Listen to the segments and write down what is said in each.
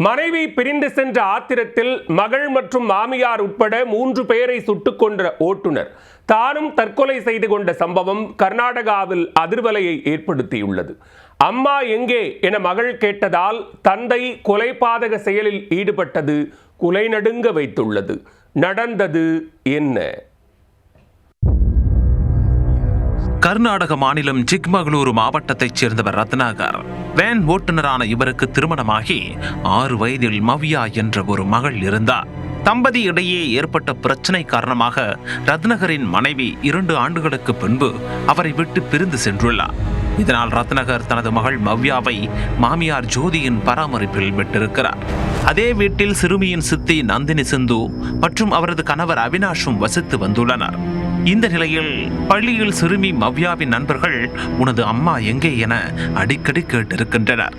மனைவி பிரிந்து சென்ற ஆத்திரத்தில் மகள் மற்றும் மாமியார் உட்பட 3 பேரை சுட்டுக் கொன்ற ஓட்டுநர் தானும் தற்கொலை செய்து கொண்ட சம்பவம் கர்நாடகாவில் அதிர்வலையை ஏற்படுத்தியுள்ளது. அம்மா எங்கே என மகள் கேட்டதால் தந்தை கொலைபாதக செயலில் ஈடுபட்டது குலை நடுங்க வைத்துள்ளது. நடந்தது என்ன? கர்நாடக மாநிலம் சிக்மகளூரு மாவட்டத்தைச் சேர்ந்தவர் ரத்னாகர். வேன் ஓட்டுநரான இவருக்கு திருமணமாகி 6 வயதில் மவ்யா என்ற ஒரு மகள் இருந்தார். தம்பதி இடையே ஏற்பட்ட பிரச்சனை காரணமாக ரத்னகரின் மனைவி 2 ஆண்டுகளுக்கு பின்பு அவரை விட்டு பிரிந்து சென்றுள்ளார். இதனால் ரத்னகர் தனது மகள் மவ்யாவை மாமியார் ஜோதியின் பராமரிப்பில் விட்டிருக்கிறார். அதே வீட்டில் சிறுமியின் சித்தி நந்தினி சிந்து மற்றும் அவரது கணவர் அவினாஷும் வசித்து வந்துள்ளனர். இந்த நிலையில் பள்ளியில் சிறுமி மவ்யாவின் நண்பர்கள் உனது அம்மா எங்கே என அடிக்கடி கேட்டிருக்கின்றனர்.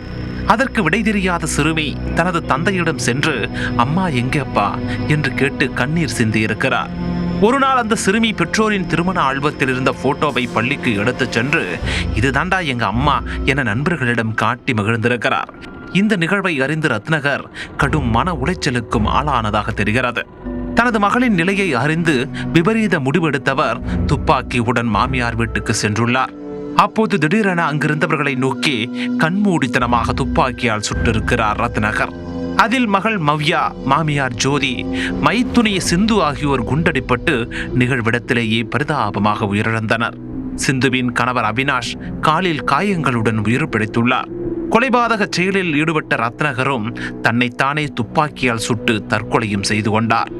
அதற்கு விடை தெரியாத சிறுமி தனது தந்தையிடம் சென்று அம்மா எங்கேப்பா என்று கேட்டு கண்ணீர் சிந்தி இருக்கிறார். ஒரு நாள் அந்த சிறுமி பெற்றோரின் திருமண ஆல்பத்தில் இருந்த போட்டோவை பள்ளிக்கு எடுத்துச் சென்று இதுதாண்டா எங்க அம்மா என நண்பர்களிடம் காட்டி மகிழ்ந்திருக்கிறார். இந்த நிகழ்வை அறிந்து ரத்னகர் கடும் மன உளைச்சலுக்கும் ஆளானதாக தெரிகிறது. தனது மகளின் நிலையை அறிந்து விபரீத முடிவெடுத்தவர் துப்பாக்கியுடன் மாமியார் வீட்டுக்கு சென்றுள்ளார். அப்போது திடீரென அங்கிருந்தவர்களை நோக்கி கண்மூடித்தனமாக துப்பாக்கியால் சுட்டிருக்கிறார் ரத்னகர். அதில் மகள் மவ்யா, மாமியார் ஜோதி, மைத்துனிய சிந்து ஆகியோர் குண்டடிப்பட்டு நிகழ்விடத்திலேயே பரிதாபமாக உயிரிழந்தனர். சிந்துவின் கணவர் அவினாஷ் காலில் காயங்களுடன் உயிர் பிழைத்துள்ளார். கொலைபாதக செயலில் ஈடுபட்ட ரத்னகரும் தன்னைத்தானே துப்பாக்கியால் சுட்டு தற்கொலையும் செய்து கொண்டார்.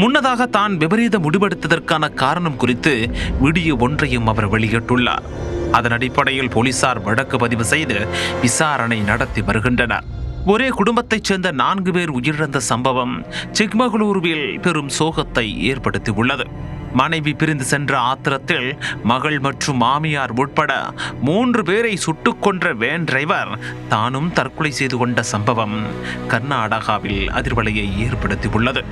முன்னதாக தான் விபரீத முடிவெடுத்ததற்கான காரணம் குறித்து வீடியோ ஒன்றையும் அவர் வெளியிட்டுள்ளார். அதன் அடிப்படையில் போலீசார் வழக்கு பதிவு செய்து விசாரணை நடத்தி வருகின்றனர். ஒரே குடும்பத்தைச் சேர்ந்த 4 பேர் உயிரிழந்த சம்பவம் சிக்மகளூருவில் பெரும் சோகத்தை ஏற்படுத்தியுள்ளது. மனைவி பிரிந்து சென்ற ஆத்திரத்தில் மகள் மற்றும் மாமியார் உட்பட 3 பேரை சுட்டுக் கொன்ற வேன் டிரைவர் தானும் தற்கொலை செய்து கொண்ட சம்பவம் கர்நாடகாவில் அதிர்வலையை ஏற்படுத்தியுள்ளது.